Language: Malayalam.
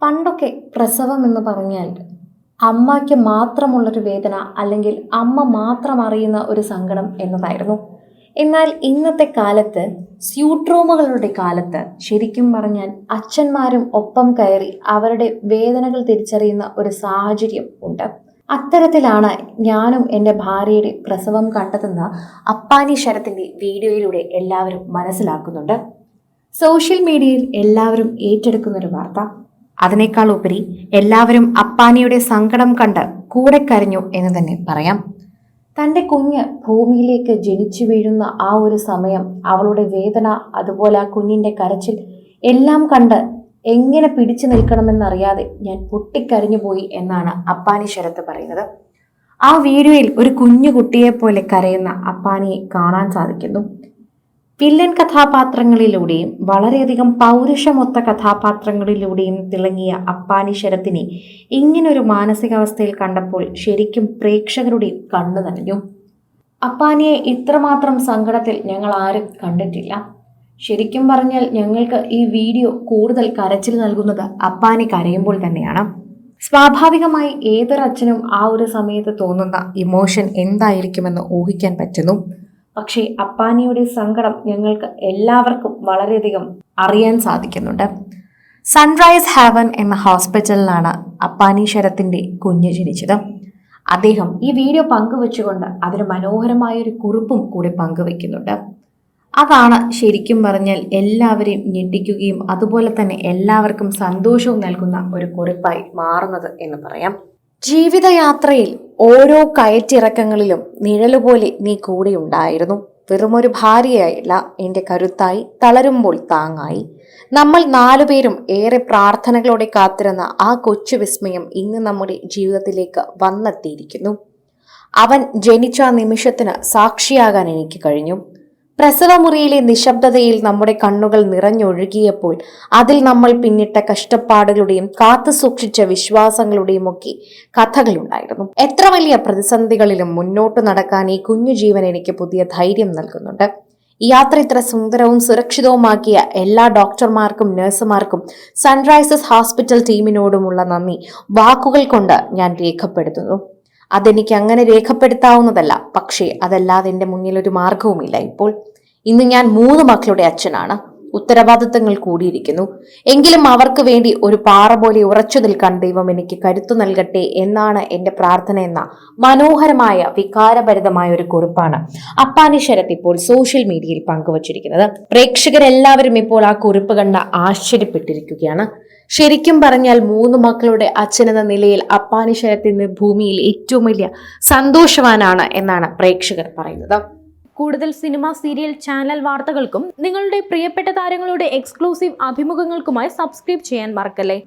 പണ്ടൊക്കെ പ്രസവം എന്ന് പറഞ്ഞാൽ അമ്മയ്ക്ക് മാത്രമുള്ളൊരു വേദന അല്ലെങ്കിൽ അമ്മ മാത്രം അറിയുന്ന ഒരു സങ്കടം എന്നതായിരുന്നു. എന്നാൽ ഇന്നത്തെ കാലത്ത് സ്യൂട്രോമുകളുടെ കാലത്ത് ശരിക്കും പറഞ്ഞാൽ അച്ഛന്മാരും ഒപ്പം കയറി അവരുടെ വേദനകൾ തിരിച്ചറിയുന്ന ഒരു സാഹചര്യം ഉണ്ട്. അത്തരത്തിലാണ് ഞാനും എൻ്റെ ഭാര്യയുടെ പ്രസവം കണ്ടതെന്ന് അപ്പാനി ശരത്തിൻ്റെ വീഡിയോയിലൂടെ എല്ലാവരും മനസ്സിലാക്കുന്നുണ്ട്. സോഷ്യൽ മീഡിയയിൽ എല്ലാവരും ഏറ്റെടുക്കുന്നൊരു വാർത്ത. അതിനേക്കാൾ ഉപരി എല്ലാവരും അപ്പാനിയുടെ സങ്കടം കണ്ട് കൂടെ കരഞ്ഞു എന്ന് തന്നെ പറയാം. തൻ്റെ കുഞ്ഞ് ഭൂമിയിലേക്ക് ജനിച്ചു വീഴുന്ന ആ ഒരു സമയം, അവളുടെ വേദന, അതുപോലെ ആ കുഞ്ഞിൻ്റെ കരച്ചിൽ എല്ലാം കണ്ട് എങ്ങനെ പിടിച്ചു നിൽക്കണമെന്നറിയാതെ ഞാൻ പൊട്ടിക്കരഞ്ഞു പോയി എന്നാണ് അപ്പാനി ശരത്ത് പറയുന്നത്. ആ വീഡിയോയിൽ ഒരു കുഞ്ഞു കുട്ടിയെപ്പോലെ കരയുന്ന അപ്പാനിയെ കാണാൻ സാധിക്കുന്നു. വില്ലൻ കഥാപാത്രങ്ങളിലൂടെയും വളരെയധികം പൗരുഷമൊത്ത കഥാപാത്രങ്ങളിലൂടെയും തിളങ്ങിയ അപ്പാനി ശരത്തിനെ ഇങ്ങനൊരു മാനസികാവസ്ഥയിൽ കണ്ടപ്പോൾ ശരിക്കും പ്രേക്ഷകരുടെ കണ്ണു നനഞ്ഞു. അപ്പാനിയെ ഇത്രമാത്രം സങ്കടത്തിൽ ഞങ്ങൾ ആരും കണ്ടിട്ടില്ല. ശരിക്കും പറഞ്ഞാൽ ഞങ്ങൾക്ക് ഈ വീഡിയോ കൂടുതൽ കരച്ചിൽ നൽകുന്നത് അപ്പാനി കരയുമ്പോൾ തന്നെയാണ്. സ്വാഭാവികമായി ഏതൊരച്ഛനും ആ ഒരു സമയത്ത് തോന്നുന്ന ഇമോഷൻ എന്തായിരിക്കുമെന്ന് ഊഹിക്കാൻ പറ്റുന്നു. പക്ഷേ അപ്പാനിയുടെ സങ്കടം ഞങ്ങൾക്ക് എല്ലാവർക്കും വളരെയധികം അറിയാൻ സാധിക്കുന്നുണ്ട്. സൺറൈസ് ഹെവൻ എന്ന ഹോസ്പിറ്റലിലാണ് അപ്പാനി ശരത്തിൻ്റെ കുഞ്ഞ് ജനിച്ചത്. അദ്ദേഹം ഈ വീഡിയോ പങ്കുവെച്ചുകൊണ്ട് അതിന് മനോഹരമായൊരു കുറിപ്പും കൂടി പങ്കുവെക്കുന്നുണ്ട്. അതാണ് ശരിക്കും പറഞ്ഞാൽ എല്ലാവരെയും ഞെട്ടിക്കുകയും അതുപോലെ തന്നെ എല്ലാവർക്കും സന്തോഷവും നൽകുന്ന ഒരു കുറിപ്പായി മാറുന്നത് എന്ന് പറയാം. ജീവിതയാത്രയിൽ ഓരോ കയറ്റിറക്കങ്ങളിലും നിഴലുപോലെ നീ കൂടെ ഉണ്ടായിരുന്നു. വെറുമൊരു ഭാര്യയായില്ല, എൻ്റെ കരുത്തായി, തളരുമ്പോൾ താങ്ങായി. നമ്മൾ 4 പേരും ഏറെ പ്രാർത്ഥനകളോടെ കാത്തിരുന്ന ആ കൊച്ചു വിസ്മയം ഇന്ന് നമ്മുടെ ജീവിതത്തിലേക്ക് വന്നെത്തിയിരിക്കുന്നു. അവൻ ജനിച്ച നിമിഷത്തിന് സാക്ഷിയാകാൻ എനിക്ക് കഴിഞ്ഞു. പ്രസവമുറിയിലെ നിശബ്ദതയിൽ നമ്മുടെ കണ്ണുകൾ നിറഞ്ഞൊഴുകിയപ്പോൾ അതിൽ നമ്മൾ പിന്നിട്ട കഷ്ടപ്പാടുകളുടെയും കാത്തു സൂക്ഷിച്ച വിശ്വാസങ്ങളുടെയും ഒക്കെ കഥകളുണ്ടായിരുന്നു. എത്ര വലിയ പ്രതിസന്ധികളിലും മുന്നോട്ട് നടക്കാൻ ഈ കുഞ്ഞു ജീവൻ എനിക്ക് പുതിയ ധൈര്യം നൽകുന്നുണ്ട്. ഈ യാത്ര ഇത്ര സുന്ദരവും സുരക്ഷിതവുമാക്കിയ എല്ലാ ഡോക്ടർമാർക്കും നഴ്സുമാർക്കും സൺറൈസസ് ഹോസ്പിറ്റൽ ടീമിനോടുമുള്ള നന്ദി വാക്കുകൾ കൊണ്ട് ഞാൻ രേഖപ്പെടുത്തുന്നു. അതെനിക്ക് അങ്ങനെ രേഖപ്പെടുത്താവുന്നതല്ല, പക്ഷേ അതല്ലാതെ എൻ്റെ മുന്നിൽ ഒരു മാർഗവുമില്ല. ഇപ്പോൾ ഇന്ന് ഞാൻ 3 മക്കളുടെ അച്ഛനാണ്. ഉത്തരവാദിത്തങ്ങൾ കൂടിയിരിക്കുന്നു. എങ്കിലും അവർക്ക് വേണ്ടി ഒരു പാറ പോലെ ഉറച്ചു നിൽക്കാൻ ദൈവം എനിക്ക് കരുത്തു നൽകട്ടെ എന്നാണ് എൻ്റെ പ്രാർത്ഥന എന്ന മനോഹരമായ വികാരഭരിതമായ ഒരു കുറിപ്പാണ് അപ്പാനി ശരത്ത് ഇപ്പോൾ സോഷ്യൽ മീഡിയയിൽ പങ്കുവച്ചിരിക്കുന്നത്. പ്രേക്ഷകരെല്ലാവരും ഇപ്പോൾ ആ കുറിപ്പ് കണ്ട ആശ്ചര്യപ്പെട്ടിരിക്കുകയാണ്. ശരിക്കും പറഞ്ഞാൽ 3 മക്കളുടെ അച്ഛനെന്ന നിലയിൽ അപ്പാനി ശരത്ത് ഇന്ന് ഭൂമിയിൽ ഏറ്റവും വലിയ സന്തോഷവാനാണ് എന്നാണ് പ്രേക്ഷകർ പറയുന്നത്. കൂടുതൽ സിനിമ, സീരിയൽ, ചാനൽ വാർത്തകൾക്കും നിങ്ങളുടെ പ്രിയപ്പെട്ട താരങ്ങളുടെ എക്സ്ക്ലൂസീവ് അഭിമുഖങ്ങൾക്കുമായി സബ്സ്ക്രൈബ് ചെയ്യാൻ മറക്കല്ലേ.